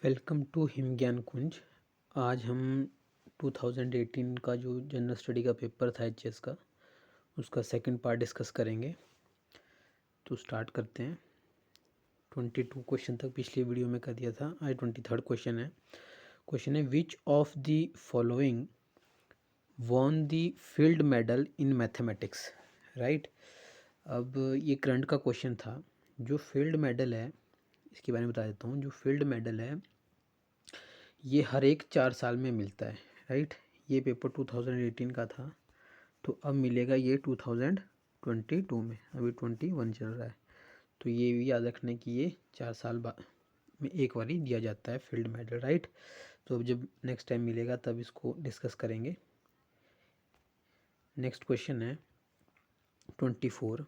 Welcome to him ज्ञान कुंज। आज हम 2018 का जो जनरल स्टडी का पेपर था एचएस का, उसका सेकंड पार्ट डिस्कस करेंगे। तो स्टार्ट करते हैं। 22 क्वेश्चन तक पिछली वीडियो में कर दिया था, आज 23rd क्वेश्चन है। क्वेश्चन है विच of the following won the field medal in mathematics. Right, अब ये करंट का क्वेश्चन था। जो फील्ड मेडल है, इसके बारे में बता देता हूँ। जो फील्ड मेडल है ये हर एक 4 साल में मिलता है। राइट, ये पेपर 2018 का था, तो अब मिलेगा ये 2022 में। अभी 21 चल रहा है, तो ये भी याद रखने की ये 4 साल बाद में एक बार ही दिया जाता है फील्ड मेडल। राइट, तो अब जब नेक्स्ट टाइम मिलेगा तब इसको डिस्कस करेंगे। नेक्स्ट क्वेश्चन है 24।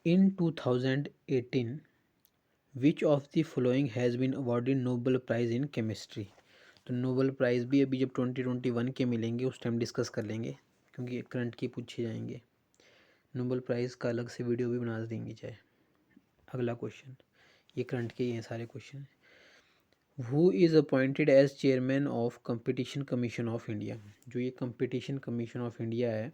In 2018 which of the following has been awarded Nobel prize in chemistry. तो नोबेल प्राइज़ भी अभी जब 2021 के मिलेंगे उस टाइम डिस्कस कर लेंगे, क्योंकि करंट के पूछे जाएंगे। नोबेल प्राइज़ का अलग से वीडियो भी बना देंगे चाहे। अगला क्वेश्चन, ये करंट के ही हैं सारे question. Who is appointed as chairman of competition commission of India. जो ये कंपटीशन कमीशन ऑफ इंडिया है,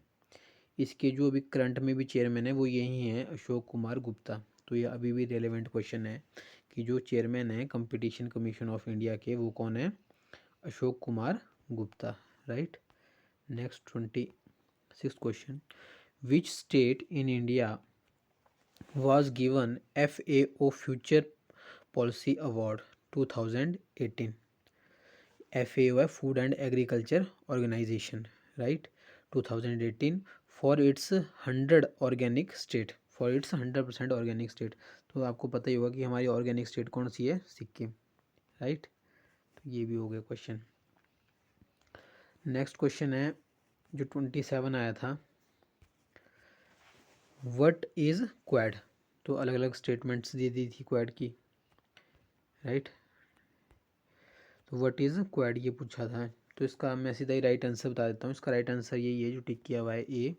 इसके जो अभी करंट में भी चेयरमैन है वो यही हैं, अशोक कुमार गुप्ता। तो ये अभी भी रेलेवेंट क्वेश्चन है कि जो चेयरमैन है कंपटीशन कमीशन ऑफ इंडिया के, वो कौन है? Ashok Kumar Gupta. Right, next 26th question. Which state in India was given FAO Future Policy Award 2018। FAO है food and agriculture organisation. Right, 2018 for its 100% organic state. तो आपको पता ही होगा कि हमारी ऑर्गेनिक स्टेट कौन सी है? सिक्किम। राइट, तो ये भी हो गया क्वेश्चन। नेक्स्ट क्वेश्चन है जो 27 आया था, व्हाट इज़ क्वाड। तो अलग अलग स्टेटमेंट्स दे दी थी क्वाड की। राइट, तो व्हाट इज़ क्वाड ये पूछा था। तो इसका मैं सीधा ही राइट आंसर बता देता हूँ। इसका राइट आंसर यही है जो टिक किया हुआ है, A.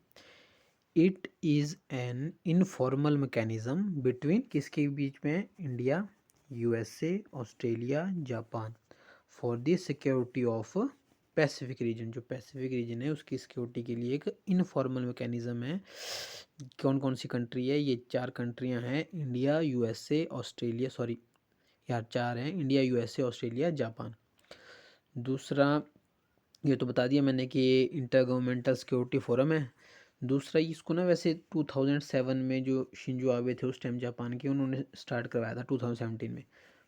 It is an informal mechanism between, किसके बीच में? India, USA, Australia, Japan, for the security of Pacific region. जो पैसिफिक रीजन है उसकी सिक्योरिटी के लिए एक इनफॉर्मल मैकेनिज्म है। कौन कौन सी कंट्री है? ये 4 कंट्रियां हैं, इंडिया, यूएसए, ऑस्ट्रेलिया, सॉरी यार 4 हैं, इंडिया, यूएसए, ऑस्ट्रेलिया, जापान। दूसरा ये तो बता दिया मैंने कि ये इंटर गवर्नमेंटल सिक्योरिटी फोरम है। दूसरा इसको ना वैसे 2007 में जो शिंजो आबे थे उस टाइम जापान के, उन्होंने स्टार्ट करवाया था 2017 में,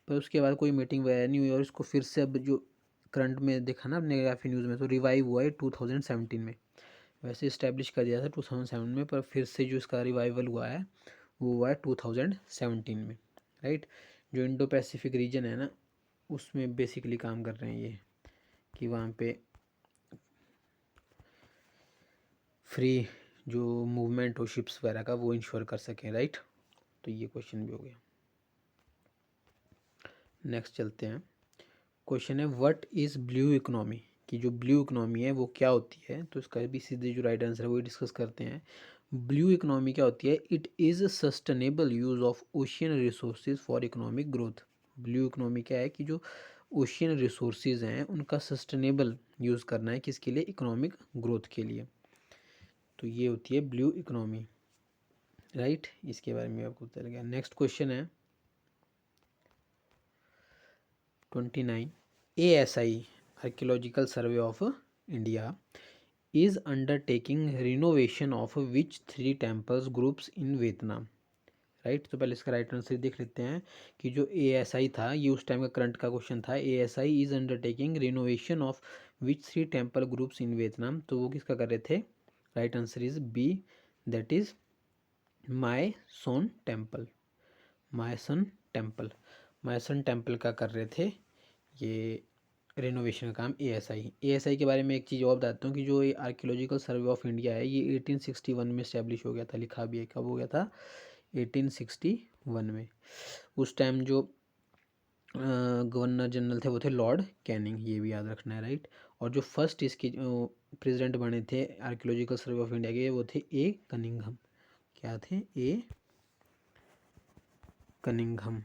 पर उसके बाद कोई मीटिंग वगैरह नहीं हुई और इसको फिर से अब जो करंट में देखा ना अपने काफ़ी न्यूज़ में, तो रिवाइव हुआ है 2017 में। वैसे इस्टेब्लिश कर दिया था 2007 में, पर फिर से जो इसका रिवाइवल हुआ है वो हुआ है 2017 में। राइट, जो इंडो पैसिफिक रीजन है ना, उसमें बेसिकली काम कर रहे हैं ये, कि वहाँ पे फ्री जो मूवमेंट हो शिप्स वगैरह का वो इंश्योर कर सकें। राइट, तो ये क्वेश्चन भी हो गया। नेक्स्ट चलते हैं। क्वेश्चन है व्हाट इज़ ब्लू इकोनॉमी। कि जो ब्लू इकोनॉमी है वो क्या होती है। तो इसका भी सीधे जो राइट आंसर है वही डिस्कस करते हैं। ब्लू इकोनॉमी क्या होती है? It is sustainable use of ocean resources for economic growth. Blue economy क्या है कि जो ओशियन रिसोर्सेज हैं उनका सस्टेनेबल यूज़ करना है, किसके लिए? इकोनॉमिक ग्रोथ के लिए। तो ये होती है ब्लू इकोनॉमी। राइट, इसके बारे में आपको पता लगा। नेक्स्ट क्वेश्चन है 29। ASI archaeological survey of India is undertaking renovation of which 3 temples groups in Vietnam. Right, तो पहले इसका राइट आंसर देख लेते हैं कि जो ASI था ये उस टाइम का करंट का क्वेश्चन था। ASI is undertaking renovation of which 3 temple groups in Vietnam. तो वो किसका कर रहे थे? Right answer is B, that is My Son temple. My Son temple, My Son temple का कर रहे थे ये रेनोवेशन का काम ASI के बारे में एक चीज़ और बताता हूँ कि जो ये आर्कियोलॉजिकल सर्वे ऑफ इंडिया है ये 1861 में इस्टेब्लिश हो गया था। लिखा भी है कब हो गया था? 1861 में। उस टाइम जो गवर्नर जनरल थे वो थे लॉर्ड कैनिंग, ये भी याद रखना है। राइट, और जो फर्स्ट इसके प्रेसिडेंट बने थे आर्कियोलॉजिकल सर्वे ऑफ इंडिया के वो थे A कनिंघम। क्या थे? A कनिंघम,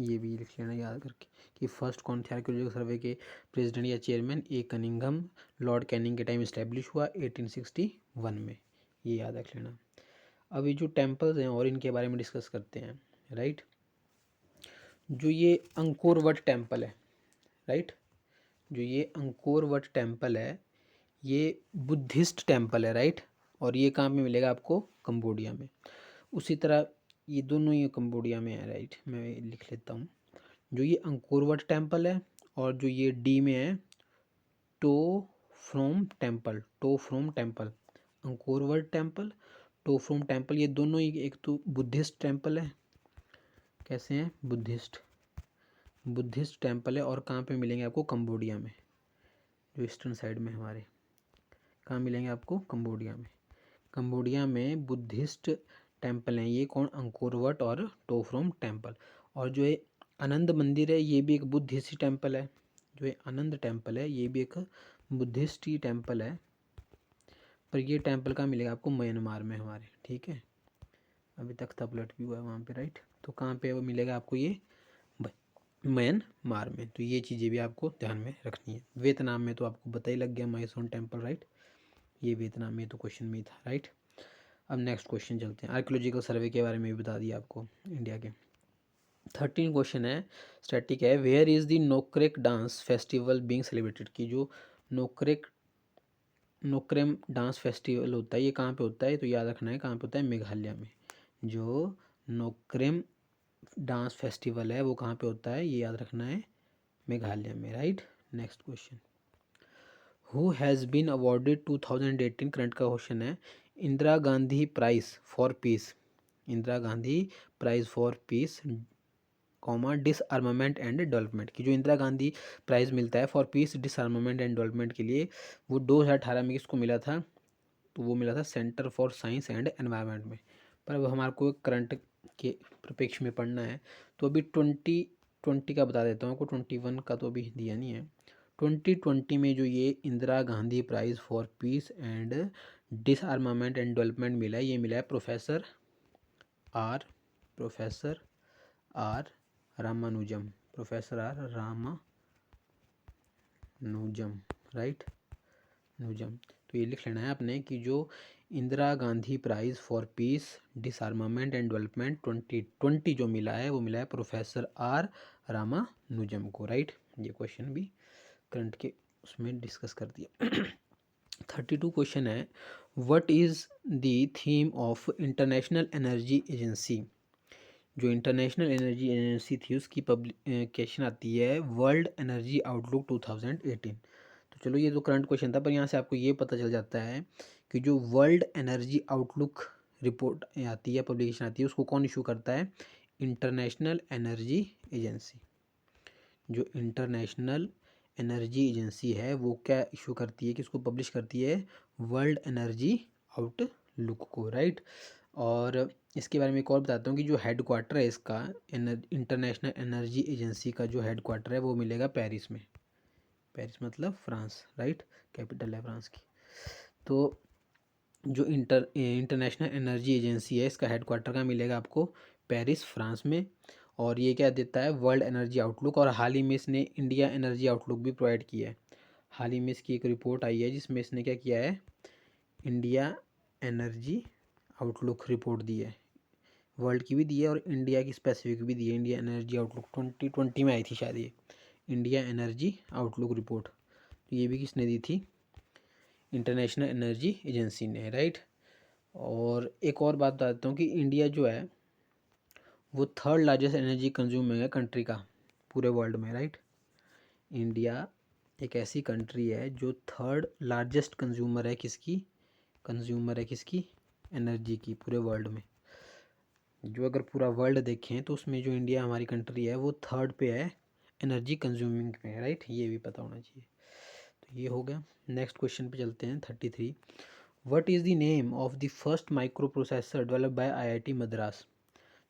ये भी लिख लेना याद करके कि फर्स्ट कौन थे आर्कियोलॉजिकल सर्वे के प्रेसिडेंट या चेयरमैन। ए कनिंघम, लॉर्ड कैनिंग के टाइम इस्टेब्लिश हुआ 1861 में, ये याद रख लेना। अब ये जो टेम्पल्स हैं और इनके बारे में डिस्कस करते हैं, राइट। जो ये अंकोर वट टेम्पल है, राइट, जो ये अंकोर वट टेम्पल है ये बुद्धिस्ट टेम्पल है, राइट। और ये कहाँ पे मिलेगा आपको? कंबोडिया में। उसी तरह ये दोनों ही कंबोडिया में है, राइट। मैं लिख लेता हूँ, जो ये अंकोर वट टेम्पल है और जो ये डी में है Ta Prohm temple, Ta Prohm temple, Angkor Wat temple, Ta Prohm temple, ये दोनों ही एक तो बुद्धिस्ट टेम्पल है, कैसे हैं? बुद्धिस्ट टेम्पल है। और कहाँ पे मिलेंगे आपको? कंबोडिया में, जो ईस्टर्न साइड में हमारे। कहाँ मिलेंगे आपको? कंबोडिया में। कंबोडिया में बुद्धिस्ट टेम्पल हैं ये कौन? अंकोर वट और टोफ्रोम टेम्पल। और जो ये आनंद मंदिर है ये भी एक बुद्धिस्ट टेम्पल है। जो ये आनंद टेम्पल है ये भी एक बुद्धिस्ट ही टेम्पल है, पर ये टेम्पल कहाँ मिलेगा आपको? म्यांमार में हमारे, ठीक है। अभी तक था पलट भी हुआ है वहाँ पे, राइट। तो कहाँ पे वो मिलेगा आपको? ये म्यांमार में। तो ये चीज़ें भी आपको ध्यान में रखनी है। वियतनाम में तो आपको पता ही लग गया, माइसोन टेम्पल, राइट। ये वियतनाम में तो क्वेश्चन में ही था, राइट। अब नेक्स्ट क्वेश्चन चलते हैं। आर्कियोलॉजिकल सर्वे के बारे में भी बता दिया आपको इंडिया के। 13 क्वेश्चन है, स्टैटिक है। Where is the Nokrek dance festival being celebrated? की जो नोक्रेम डांस फेस्टिवल होता है ये कहाँ पे होता है? तो याद रखना है कहाँ पे होता है? मेघालय में। जो नोक्रेम डांस फेस्टिवल है वो कहाँ पे होता है? ये याद रखना है, मेघालय में, right. Next question, who has been awarded 2018? Current का क्वेश्चन है। Indira Gandhi prize for peace, Indira Gandhi prize for peace comma disarmament and development की। जो इंदिरा गांधी प्राइज़ मिलता है for peace disarmament and development के लिए, वो 2018 में किसको मिला था? तो वो मिला था centre for science and environment में। पर अब हमारे को करंट के परिप्रेक्ष्य में पढ़ना है, तो अभी 2020 का बता देता हूँ आपको, 21 का तो अभी दिया नहीं है। 2020 में जो ये Indira Gandhi prize for peace and disarmament and development मिला है, ये मिला है professor R Ramanujam, professor R Ramanujam, right, नुजम। तो ये लिख लेना है आपने कि जो Indira Gandhi prize for peace disarmament and development 2020 जो मिला है वो मिला है प्रोफेसर आर रामानुजम को, राइट। ये क्वेश्चन भी करंट के उसमें डिस्कस कर दिया। 32 क्वेश्चन है, what is the theme of international energy agency? जो इंटरनेशनल एनर्जी एजेंसी थी उसकी पब्लिकेशन आती है वर्ल्ड एनर्जी आउटलुक 2018। तो चलो ये तो करंट क्वेश्चन था, पर यहाँ से आपको ये पता चल जाता है कि जो वर्ल्ड एनर्जी आउटलुक रिपोर्ट आती है, पब्लिकेशन आती है, उसको कौन इशू करता है? International energy agency. जो इंटरनेशनल एनर्जी एजेंसी है वो क्या इशू करती है, किसको पब्लिश करती है? वर्ल्ड एनर्जी आउटलुक को, राइट। और इसके बारे में एक और बताता हूँ कि जो हेड क्वार्टर है इसका, इंटरनेशनल एनर्जी एजेंसी का जो हेड क्वार्टर है वो मिलेगा पेरिस में। पेरिस मतलब फ्रांस, राइट, कैपिटल है फ्रांस की। तो जो इंटरनेशनल एनर्जी एजेंसी है इसका हेड क्वार्टर का मिलेगा आपको पेरिस, फ्रांस में। और ये क्या देता है? World energy outlook. और हाल ही में इसने इंडिया एनर्जी आउटलुक भी प्रोवाइड किया है। हाल ही में इसकी एक रिपोर्ट आई है जिसमें इसने क्या किया है? इंडिया एनर्जी आउटलुक रिपोर्ट दी है, वर्ल्ड की भी दी है और इंडिया की स्पेसिफिक भी दी है। इंडिया एनर्जी आउटलुक 2020 में आई थी शायद ये इंडिया एनर्जी आउटलुक रिपोर्ट। तो ये भी किसने दी थी? इंटरनेशनल एनर्जी एजेंसी ने, राइट। और एक और बात बता देता हूँ कि इंडिया जो है वो थर्ड लार्जेस्ट एनर्जी कंज्यूमर है कंट्री का पूरे वर्ल्ड में, राइट। इंडिया एक ऐसी कंट्री है जो थर्ड लार्जेस्ट कंज्यूमर है किसकी? एनर्जी की पूरे वर्ल्ड में। जो अगर पूरा वर्ल्ड देखें तो उसमें जो इंडिया हमारी कंट्री है वो थर्ड पे है एनर्जी कंज्यूमिंग में, राइट। ये भी पता होना चाहिए। तो ये हो गया। नेक्स्ट क्वेश्चन पे चलते हैं, 33। What is the name of the first micro processor developed by IIT Madras?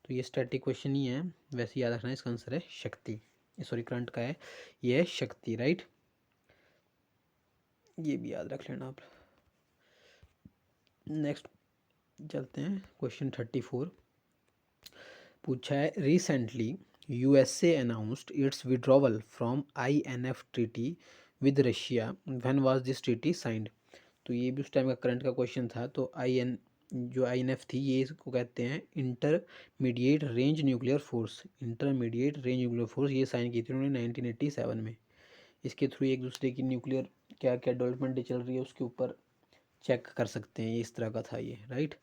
तो ये स्टैटिक क्वेश्चन ही है, वैसे याद रखना है, इसका आंसर है शक्ति। सॉरी, करंट का है, ये है शक्ति, राइट। ये भी याद रख लेना आप। नेक्स्ट चलते हैं, क्वेश्चन 34 पूछा है, USA announced its withdrawal from INF treaty with Russia. When was this treaty signed? तो ये भी उस टाइम का करंट का क्वेश्चन था। तो जो INF थी ये इसको कहते हैं intermediate range nuclear force. Intermediate range nuclear force ये साइन की थी उन्होंने 1987 में। इसके थ्रू एक दूसरे की न्यूक्लियर क्या क्या डेवलपमेंट चल रही है उसके ऊपर चेक कर सकते हैं। ये इस तरह का था ये, राइट।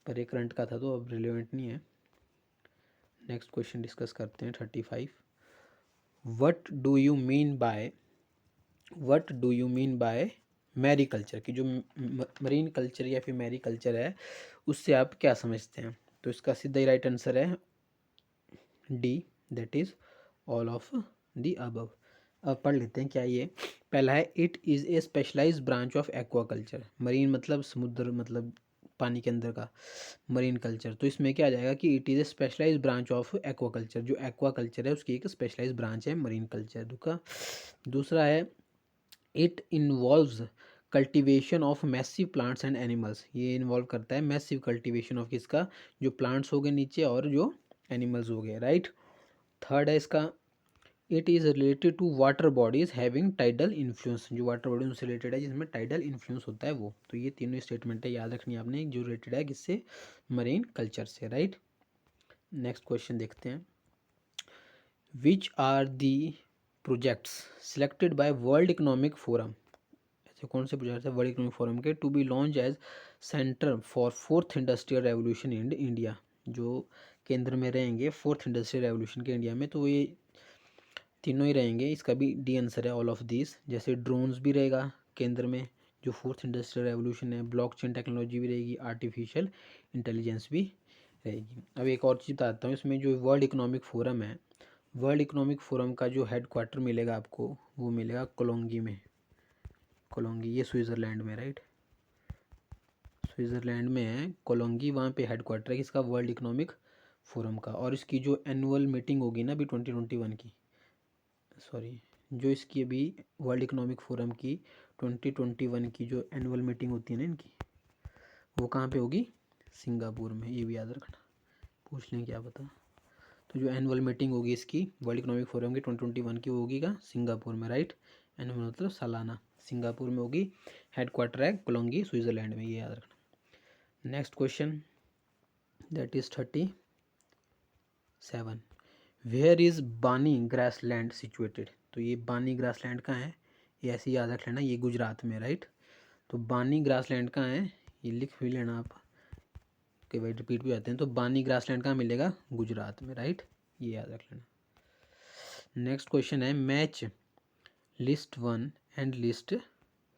पर ये करंट का था तो अब रिलेवेंट नहीं है। नेक्स्ट क्वेश्चन डिस्कस करते हैं 35। What do you mean by mariculture की जो मरीन कल्चर या फिर मैरीकल्चर है उससे आप क्या समझते हैं? तो इसका सीधा ही राइट आंसर है D, that is all of the above. अब पढ़ लेते हैं क्या ये। पहला है it is a specialised branch of aquaculture. Marine मतलब समुद्र, मतलब पानी के अंदर का मरीन कल्चर। तो इसमें क्या आ जाएगा कि it is a specialised branch of aquaculture. जो एक्वाकल्चर है उसकी एक स्पेशलाइज्ड ब्रांच है मरीन कल्चर। दूसरा है it involves cultivation of massive plants and animals. ये इन्वॉल्व करता है मैसिव कल्टीवेशन ऑफ किसका, जो प्लांट्स हो गए नीचे और जो एनिमल्स हो गए, राइट। थर्ड है इसका it is related to water bodies having tidal influence. जो वाटर बॉडी उनसे रिलेटेड है जिसमें टाइडल इन्फ्लुएंस होता है वो। तो ये तीनों स्टेटमेंट है, याद रखनी है आपने, जो रिलेटेड है किससे, मरीन कल्चर से, राइट। नेक्स्ट क्वेश्चन देखते हैं। Which are the projects selected by World Economic Forum. ऐसे कौन से प्रोजेक्ट्स है वर्ल्ड इकोनॉमिक फोरम के to be launch as centre for fourth industrial revolution in India, जो केंद्र में रहेंगे फोर्थ इंडस्ट्रियल रेवोल्यूशन के इंडिया में? तो ये तीनों ही रहेंगे, इसका भी डी आंसर है ऑल ऑफ दिस। जैसे ड्रोन्स भी रहेगा केंद्र में जो फोर्थ इंडस्ट्रियल रेवोल्यूशन है, ब्लॉकचेन टेक्नोलॉजी भी रहेगी, आर्टिफिशियल इंटेलिजेंस भी रहेगी। अब एक और चीज़ बताता हूँ, इसमें जो वर्ल्ड इकोनॉमिक फोरम है, वर्ल्ड इकोनॉमिक फोरम का जो हेड क्वार्टर मिलेगा आपको वो मिलेगा कोलोंगी में। कोलोंगी ये स्विट्ज़रलैंड में, राइट, स्विट्ज़रलैंड में है कोलोंगी, वहाँ पे हेड क्वार्टर है इसका वर्ल्ड इकोनॉमिक फोरम का। और इसकी जो एनुअल मीटिंग होगी ना अभी 2021 की, सॉरी जो इसकी अभी वर्ल्ड इकोनॉमिक फोरम की 2021 की जो एनुअल मीटिंग होती है ना इनकी, वो कहाँ पे होगी, सिंगापुर में। ये भी याद रखना, पूछ लें क्या पता। तो जो एनुअल मीटिंग होगी इसकी वर्ल्ड इकोनॉमिक फोरम की 2021 की, वो होगी कहाँ, सिंगापुर में, राइट। एनुअल मतलब सालाना, सिंगापुर में होगी, हेड क्वार्टर है कोलोंगी स्विट्ज़रलैंड में, ये याद रखना। Next question that is 37। Where is Banni grassland situated. तो ये बानी ग्रासलैंड कहाँ है, ये ऐसे ही याद रख लेना, ये गुजरात में, राइट। तो बानी ग्रासलैंड कहाँ है, ये लिख भी लेना आप, कई बार रिपीट भी आते हैं। तो बानी ग्रासलैंड कहाँ मिलेगा, गुजरात में, राइट, ये याद रख लेना। नेक्स्ट क्वेश्चन है match list 1 and list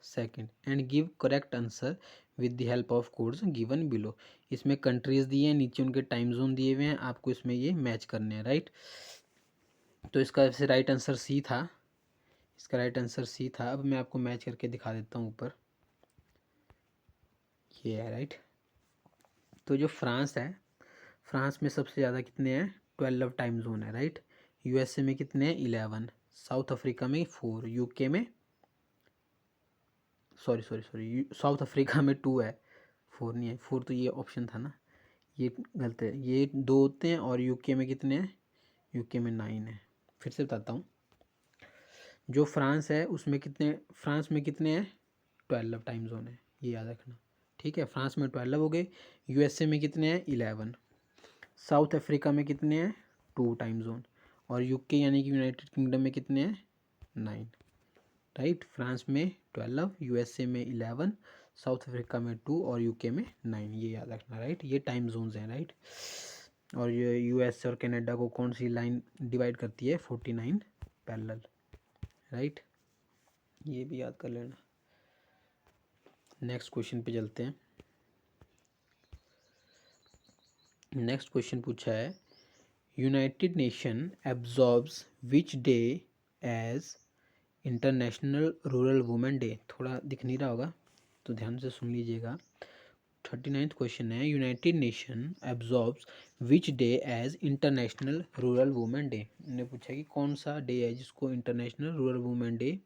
2 and give correct answer with the help of codes given below. इसमें कंट्रीज दिए हैं, नीचे उनके टाइम जोन दिए हुए हैं, आपको इसमें ये मैच करने हैं, राइट। तो इसका वैसे राइट आंसर सी था, इसका राइट आंसर सी था। अब मैं आपको मैच करके दिखा देता हूँ ऊपर, ये है, राइट। तो जो फ्रांस है, फ्रांस में सबसे ज़्यादा कितने हैं, 12 टाइम जोन है, राइट। यूएसए में कितने हैं, 11। साउथ अफ्रीका में 4, यूके में सॉरी साउथ अफ्रीका में 2 है, 4 नहीं है, 4 तो ये ऑप्शन था ना, ये गलत है, ये 2 होते हैं। और यूके में कितने हैं, यूके में 9 है। फिर से बताता हूँ, जो फ्रांस है उसमें कितने, फ्रांस में कितने हैं, 12 टाइम जोन है, ये याद रखना, ठीक है। फ्रांस में 12 हो गए, यूएसए में कितने हैं, 11, साउथ अफ्रीका में कितने हैं, 2 टाइम जोन, और यूके यानी कि यूनाइटेड किंगडम में कितने हैं, 9, राइट। फ्रांस में 12, यूएसए में 11, साउथ अफ्रीका में 2 और यूके में 9, ये याद रखना, राइट। ये टाइम जोन्स हैं, राइट। और ये यूएस और कनाडा को कौन सी लाइन डिवाइड करती है, 49 पैरेलल, राइट, ये भी याद कर लेना। नेक्स्ट क्वेश्चन पे चलते हैं। नेक्स्ट क्वेश्चन पूछा है United nation absorbs which day as international rural women day. थोड़ा दिख नहीं रहा होगा तो ध्यान से सुन लीजिएगा। 39th क्वेश्चन है United nation absorbs which day as international rural women day. उन्होंने पूछा कि कौन सा डे है जिसको international rural women day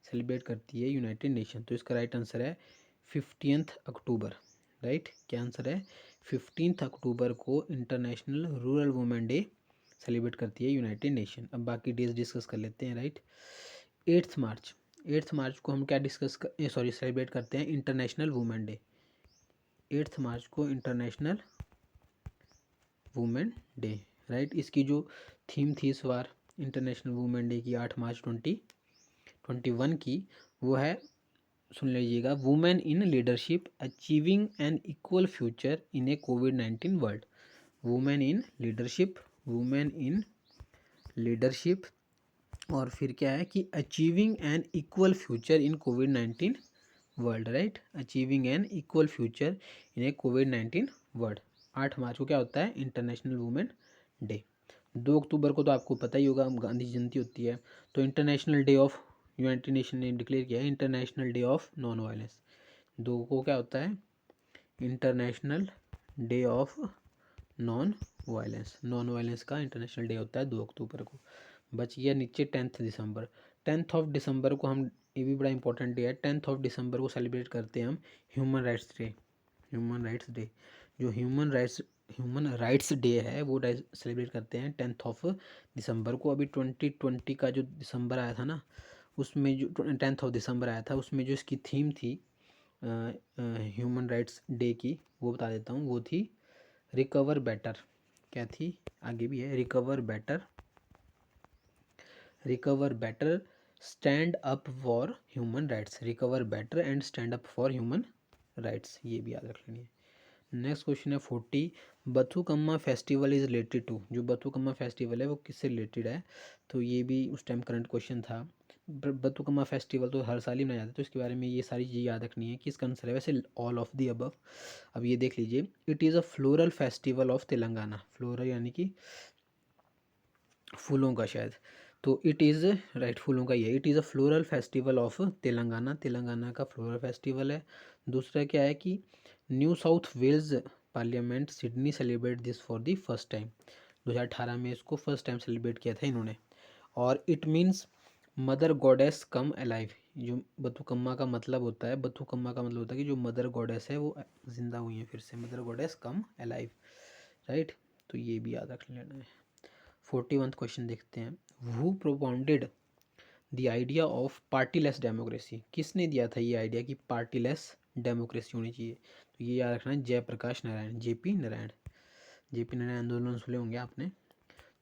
celebrate करती है यूनाइटेड नेशन। तो इसका राइट आंसर है 15 अक्टूबर, राइट। क्या आंसर है, 15 अक्टूबर को international rural women day celebrate करती है यूनाइटेड नेशन। अब बाकी डेज डिस्कस कर लेते हैं, राइट। 8 मार्च को हम क्या सेलिब्रेट करते हैं, इंटरनेशनल वुमेन डे। 8 मार्च को इंटरनेशनल वुमेन डे, राइट। इसकी जो थीम थी इस बार इंटरनेशनल वुमेन डे की 8 मार्च 2021 की, वो है, सुन लीजिएगा, women in leadership achieving an equal future in a कोविड-19 world. Women in leadership, women in leadership, और फिर क्या है कि achieving an equal future in कोविड-19 world, right. Achieving an equal future in a कोविड-19 वर्ल्ड। 8 मार्च को क्या होता है, इंटरनेशनल वुमेन डे। 2 अक्टूबर को तो आपको पता ही होगा, गांधी जयंती होती है। तो international day of, United nation ने डिक्लेयर किया है international day of non violence. 2 को क्या होता है, international day of non violence. Non violence का इंटरनेशनल डे होता है 2 अक्टूबर को। बच गया नीचे 10 दिसंबर। 10 को हम, ये भी बड़ा इंपॉर्टेंट डे है, 10 को सेलिब्रेट करते हैं हम human rights day. Human rights day, जो ह्यूमन राइट्स डे है वो सेलिब्रेट करते हैं 10 को। अभी 2020 का जो दिसंबर आया था ना, उसमें जो 10 आया था, उसमें जो इसकी थीम थी ह्यूमन राइट्स डे की, वो बता देता हूँ। वो थी रिकवर बेटर। क्या थी, आगे भी है, recover better stand up for human rights. Recover better and stand up for human rights, ये भी याद रख लेनी है। नेक्स्ट क्वेश्चन है 40, Bathukamma festival is related to. जो बथुकम्मा फेस्टिवल है वो किससे रिलेटेड है, तो ये भी उस टाइम करंट क्वेश्चन था। बथुकम्मा फेस्टिवल तो हर साल ही मनाया जाता है, तो इसके बारे में ये सारी चीज़ याद रखनी है कि इसका आंसर है वैसे ऑल ऑफ दी अबव। अब ये देख लीजिए, it is a floral festival of Telangana. Floral यानी कि फूलों का शायद, तो इट इज़, राइट, फूलों का ही है। It is a floral festival of Telangana. Telangana का फ्लोरल फेस्टिवल है। दूसरा क्या है कि New South Wales parliament Sydney celebrate this for the first time. 2018 में इसको फर्स्ट टाइम सेलिब्रेट किया था इन्होंने। और it means mother goddess come alive. जो बथुकम्मा का मतलब होता है, बथुकम्मा का मतलब होता है कि जो मदर गॉडेस है वो जिंदा हुई हैं फिर से, मदर गॉडेस कम अलाइव, राइट। तो ये भी याद रख लेना है। 41 क्वेश्चन देखते हैं। Who propounded the idea of partyless democracy. किसने दिया था ये आइडिया कि पार्टीलेस डेमोक्रेसी होनी चाहिए, तो ये याद रखना है, जयप्रकाश नारायण, जेपी नारायण। जेपी नारायण आंदोलन सुने होंगे आपने,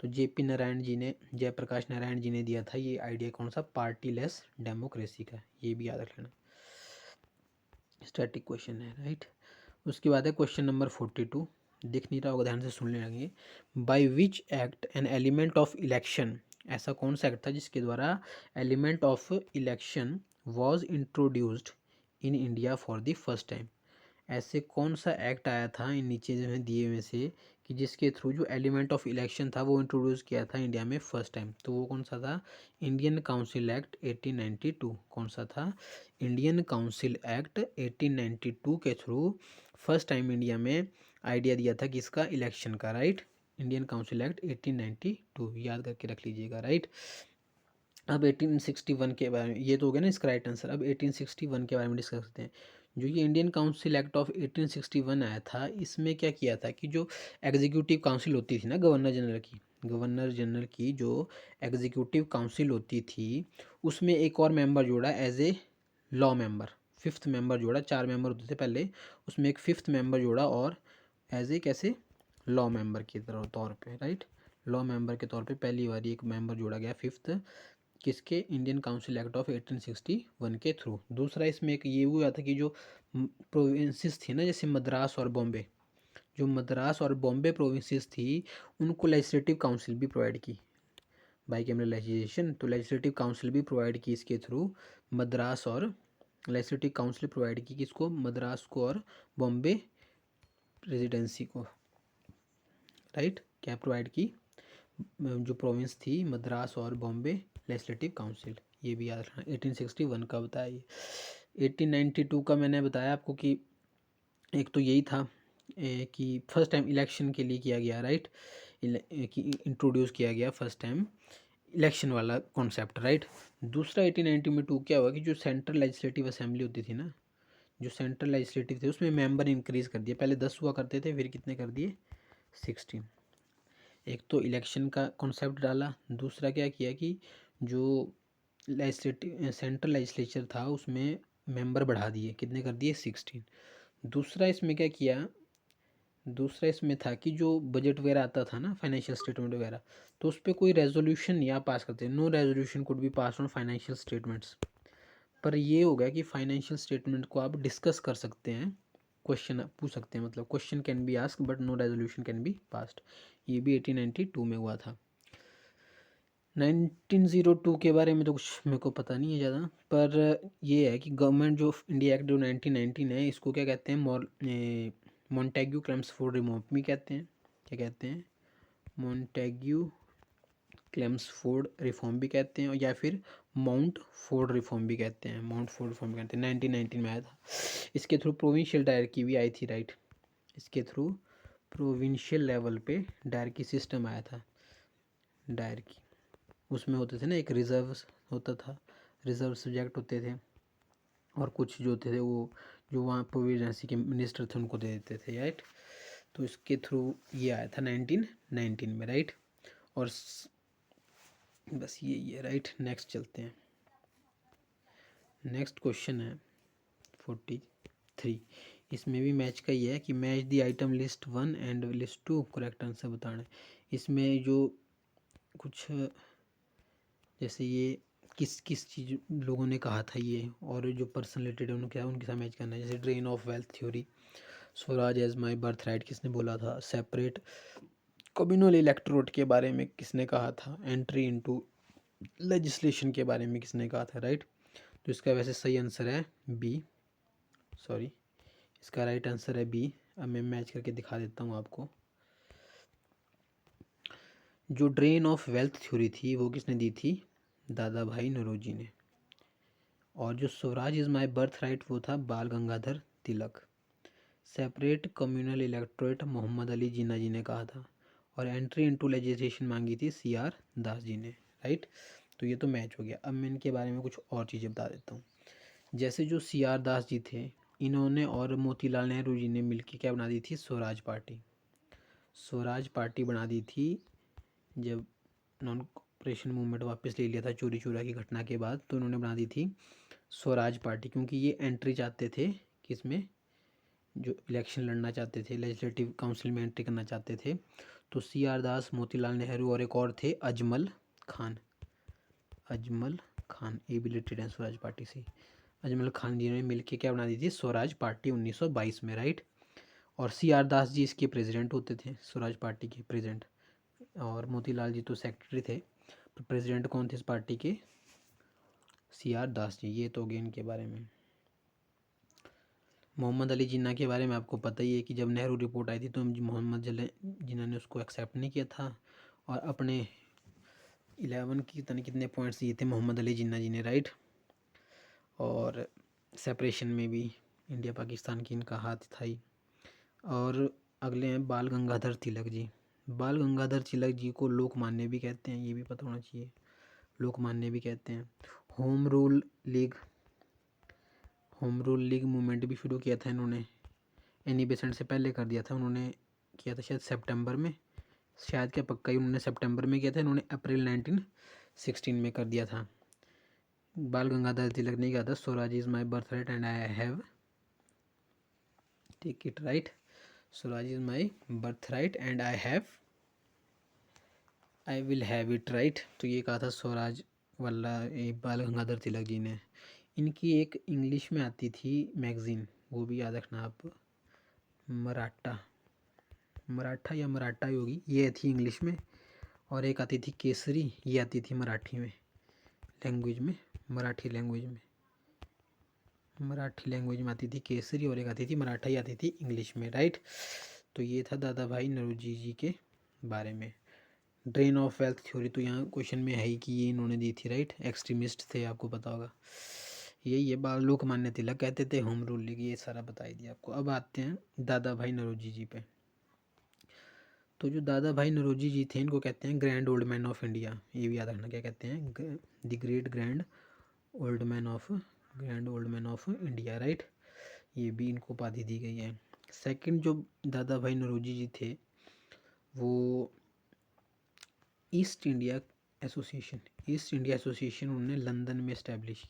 तो जेपी नारायण जी ने, जयप्रकाश नारायण जी ने दिया था ये आइडिया, कौन सा, पार्टीलेस डेमोक्रेसी का। ये भी याद रख लेना, स्टैटिक क्वेश्चन है, राइट। उसके बाद है क्वेश्चन नंबर 42, दिख नहीं रहा होगा, ध्यान से सुनने लगे। By which act an element of election. ऐसा कौन सा एक्ट था जिसके द्वारा element of election was introduced in India for the first time. ऐसे कौन सा एक्ट आया था इन नीचे जो है दिए हुए से, कि जिसके थ्रू जो एलिमेंट ऑफ इलेक्शन था वो इंट्रोड्यूस किया था इंडिया में फर्स्ट टाइम, तो वो कौन सा था, इंडियन काउंसिल एक्ट 1892। कौन सा था, इंडियन काउंसिल एक्ट 1892 के थ्रू फर्स्ट टाइम इंडिया में आइडिया दिया था किसका, इलेक्शन का, राइट। इंडियन काउंसिल एक्ट 1892 याद करके रख लीजिएगा, राइट। अब 1861 के बारे में, ये तो हो गया ना इसका राइट आंसर। अब 1861 के बारे में डिस्कस करते हैं। जो ये इंडियन काउंसिल एक्ट ऑफ 1861 आया था, इसमें क्या किया था कि जो एग्जीक्यूटिव काउंसिल होती थी ना गवर्नर जनरल की जो एग्जीक्यूटिव काउंसिल होती थी, उसमें एक और मेंबर जोड़ा as a law member. 5th member जोड़ा, 4 मेंबर होते थे पहले, उसमें एक 5th मेंबर जोड़ा, और एज ए कैसे, लॉ मेंबर के तौर पे, राइट। लॉ मेंबर के तौर पे पहली बार एक मेंबर जोड़ा गया 5th, किसके, इंडियन काउंसिल एक्ट ऑफ 1861 के थ्रू। दूसरा इसमें एक ये हुआ था कि जो प्रोविंसेस थी ना, जैसे मद्रास और बॉम्बे, जो मद्रास और बॉम्बे प्रोविंसेस थी, उनको लेजिस्लेटिव काउंसिल भी प्रोवाइड की बाई कैमरल लेजिस्लेशन। तो लेजिस्लेटिव काउंसिल भी प्रोवाइड की इसके थ्रू, मद्रास और लेजिस्लेटिव काउंसिल प्रोवाइड की किसको, मद्रास को और बॉम्बे प्रेसिडेंसी को, राइट। क्या प्रोवाइड की, जो प्रोविंस थी मद्रास और बॉम्बे लेजिस्लेटिव काउंसिल। ये भी याद रखना, 1861 का बताया ये। 1892 का मैंने बताया आपको कि एक तो यही था कि फर्स्ट टाइम इलेक्शन के लिए किया गया, राइट, कि इंट्रोड्यूस किया गया फर्स्ट टाइम इलेक्शन वाला कॉन्सेप्ट, राइट। दूसरा 1892 क्या हुआ कि जो सेंट्रल लेजिस्लेटिव असेंबली होती थी ना, जो सेंट्रल लेजिस्लेटिव थे, उसमें मेंबर इंक्रीज़ कर दिए। पहले 10 हुआ करते थे, फिर कितने कर दिए, 16। एक तो इलेक्शन का कॉन्सेप्ट डाला, दूसरा क्या किया कि जो सेंट्रल लेजिस्लेचर था उसमें मेंबर बढ़ा दिए, कितने कर दिए 16। दूसरा इसमें क्या किया, दूसरा इसमें था कि जो बजट वगैरह आता था ना, फाइनेंशियल स्टेटमेंट वगैरह, तो उस पर कोई रेजोल्यूशन या पास करते, no resolution could be pass on financial statements. पर ये हो गया कि फाइनेंशियल स्टेटमेंट को आप डिस्कस कर सकते हैं, क्वेश्चन पूछ सकते हैं, मतलब question can be ask but no resolution can be passed. ये भी 1892 में हुआ था। 1902 के बारे में तो कुछ मेरे को पता नहीं है ज़्यादा, पर ये है कि गवर्नमेंट जो इंडिया एक्ट जो 1919 है, इसको क्या कहते हैं, मॉन्टेग्यू क्लेम्सफोर्ड रिफॉर्म भी कहते हैं। क्या कहते हैं? मॉन्टेग्यू क्लेम्सफोर्ड रिफॉर्म भी कहते हैं, या फिर माउंट फोर्ड रिफॉर्म भी कहते हैं। माउंट फोर्ड रिफॉर्म भी कहते हैं, 1919 में आया था। इसके थ्रू प्रोविंशियल डायरकी भी आई थी, राइट। इसके थ्रू प्रोविंशियल लेवल पे डायरकी सिस्टम आया था। डायरकी उसमें होते थे ना, एक रिजर्व होता था, रिजर्व सब्जेक्ट होते थे, और कुछ जो होते थे वो जो वहाँ प्रोविडेंसी के मिनिस्टर थे उनको दे देते थे, राइट। तो इसके थ्रू ये आया था 1919 में, राइट। और बस ये राइट। नेक्स्ट चलते हैं। नेक्स्ट क्वेश्चन है 43। इसमें भी मैच का ही है कि match the item list 1 and list 2, correct answer बताना है। इसमें जो कुछ जैसे ये किस किस चीज़ लोगों ने कहा था ये, और जो पर्सन रिलेटेड है उन्होंने क्या उनके साथ मैच करना है। जैसे drain of wealth theory, Swaraj as my birth right किसने बोला था, सेपरेट कम्युनल इलेक्टोरेट के बारे में किसने कहा था, एंट्री इनटू लेजिस्लेशन के बारे में किसने कहा था, राइट। तो इसका वैसे सही आंसर है बी, सॉरी, इसका राइट आंसर है बी। अब मैं मैच करके दिखा देता हूँ आपको। जो ड्रेन ऑफ वेल्थ थ्योरी थी वो किसने दी थी, दादा भाई नौरोजी ने। और जो Swaraj is my birth right वो था Bal Gangadhar Tilak. Separate communal electorate Mohammad Ali Jinnah ji ने कहा था। और एंट्री इनटू लेजिस्लेशन मांगी थी CR दास जी ने, राइट। तो ये तो मैच हो गया। अब मैं इनके बारे में कुछ और चीज़ें बता देता हूँ। जैसे जो CR दास जी थे, इन्होंने और मोतीलाल नेहरू जी ने मिलकर क्या बना दी थी, स्वराज पार्टी। स्वराज पार्टी बना दी थी जब नॉन कॉपरेशन मूवमेंट वापस ले लिया था चोरी चोरा की घटना के बाद, तो उन्होंने बना दी थी स्वराज पार्टी, क्योंकि ये एंट्री चाहते थे किसमें, जो इलेक्शन लड़ना चाहते थे, लेजिस्लेटिव काउंसिल में एंट्री करना चाहते थे। तो CR दास, मोतीलाल नेहरू और एक और थे अजमल खान। अजमल खान ये भी रिलेटेड है स्वराज पार्टी से। अजमल खान जी ने मिलकर क्या बना दी थी, स्वराज पार्टी 1922 में, राइट। और CR दास जी इसके प्रेसिडेंट होते थे, स्वराज पार्टी के प्रेसिडेंट। और मोतीलाल जी तो सेक्रेटरी थे, पर प्रेसिडेंट कौन थे इस पार्टी के, CR दास जी। ये तो हो गए इनके बारे में। मोहम्मद अली जिन्ना के बारे में आपको पता ही है कि जब नेहरू रिपोर्ट आई थी तो मोहम्मद जिन्ना ने उसको एक्सेप्ट नहीं किया था, और अपने 11 की पता नहीं कितने पॉइंट्स दिए थे मोहम्मद अली जिन्ना जी ने, राइट। और सेपरेशन में भी इंडिया पाकिस्तान की इनका हाथ था ही। और अगले हैं बाल गंगाधर तिलक जी। बाल गंगाधर तिलक जी को लोकमान्य भी कहते हैं, ये भी पता होना चाहिए, लोकमान्य भी कहते हैं। Home rule league, home rule league movement भी शुरू किया था इन्होंने, एनी बेसेंट से पहले कर दिया था उन्होंने, किया था शायद सितंबर में, शायद क्या पक्का ही उन्होंने सितंबर में किया था, इन्होंने अप्रैल 1916 में कर दिया था। बाल गंगाधर तिलक ने कहा था Swaraj is my birth right and I have take it, right. Swaraj is my birth right and I will have it, right. तो ये कहा था स्वराज वाला बाल गंगाधर तिलक जी ने। इनकी एक इंग्लिश में आती थी मैगज़ीन, वो भी याद रखना आप, मराठा, मराठा या मराठा ही होगी, ये थी इंग्लिश में। और एक आती थी केसरी, ये आती थी मराठी में, लैंग्वेज में, मराठी लैंग्वेज में, मराठी लैंग्वेज में आती थी केसरी, और एक आती थी मराठा ही आती थी इंग्लिश में, राइट। तो ये था दादा भाई नौरोजी जी के बारे में। ड्रेन ऑफ वेल्थ थ्योरी तो यहाँ क्वेश्चन में है ही कि ये इन्होंने दी थी, राइट। एक्सट्रीमिस्ट थे, आपको पता होगा। यही है, बाल लोकमान्य तिलक कहते थे, होम रूल लीग, ये सारा बता ही दिया आपको। अब आते हैं दादा भाई नौरोजी जी पे। तो जो दादा भाई नौरोजी जी थे इनको कहते हैं grand old man of India, ये भी याद रखना, क्या कहते हैं, the great grand old man of, grand old man of India, right. ये भी इनको उपाधि दी गई है। सेकंड जो दादा भाई नौरोजी जी थे वो ईस्ट इंडिया एसोसिएशन उन्होंने लंदन में इस्टेब्लिश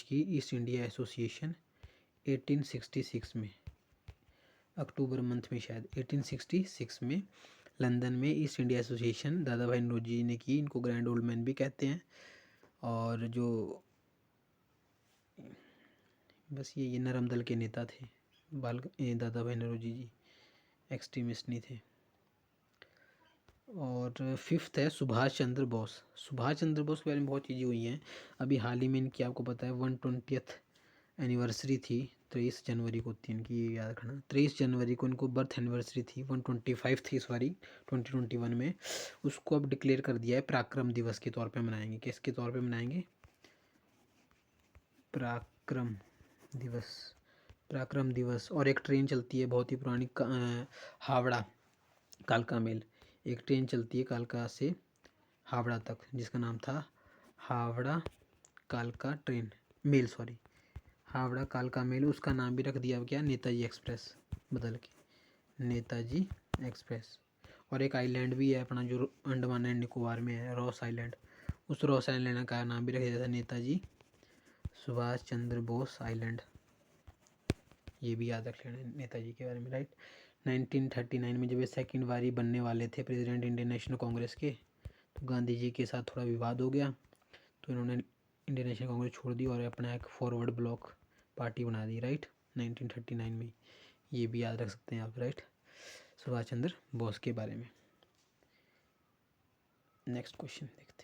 की ईस्ट इंडिया एसोसिएशन 1866 में, अक्टूबर मंथ में शायद 1866 में लंदन में ईस्ट इंडिया एसोसिएशन दादा भाई नौरोजी जी ने की। इनको ग्रैंड ओल्ड मैन भी कहते हैं। और जो बस ये नरम दल के नेता थे दादा भाई नौरोजी जी, एक्सट्रीमिस्ट नहीं थे। और फिफ्थ है सुभाष चंद्र बोस के बारे में बहुत चीज़ें हुई हैं। अभी हाल ही में इनकी आपको पता है 120th एनिवर्सरी थी, 23 जनवरी को थी इनकी, ये याद रखना। 23 जनवरी को इनको बर्थ एनिवर्सरी थी, 125 थी सॉरी 2021 में। उसको अब डिक्लेयर कर दिया है पराक्रम दिवस के तौर पे मनाएंगे। किसके तौर पे मनाएंगे? पराक्रम दिवस। और एक ट्रेन चलती है बहुत ही पुरानी, हावड़ा कालका मेल। एक ट्रेन चलती है कालका से हावड़ा तक, जिसका नाम था हावड़ा कालका मेल। उसका नाम भी रख दिया क्या? नेताजी एक्सप्रेस, बदल के नेताजी एक्सप्रेस। और एक आइलैंड भी है अपना जो अंडमान एंड निकोबार में है, रॉस आइलैंड। उस रॉस आइलैंड का नाम भी रख दिया था नेताजी सुभाष चंद्र बोस आइलैंड। ये भी याद रख लेना नेताजी के बारे में, राइट। 1939 में जब ये सेकंड बारी बनने वाले थे प्रेसिडेंट इंडियन नेशनल कांग्रेस के, तो गांधी जी के साथ थोड़ा विवाद हो गया, तो इन्होंने इंडियन नेशनल कांग्रेस छोड़ दी और अपना एक फॉरवर्ड ब्लॉक पार्टी बना दी, राइट, 1939 में। ये भी याद रख सकते हैं आप, राइट, सुभाष चंद्र बोस के बारे में। नेक्स्ट क्वेश्चन देखते हैं।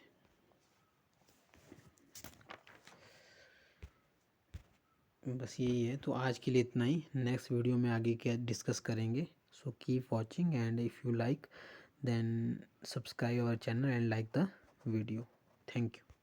बस यही है, तो आज के लिए इतना ही। नेक्स्ट वीडियो में आगे क्या डिस्कस करेंगे। So keep watching and if you like then subscribe our channel and like the video. Thank you.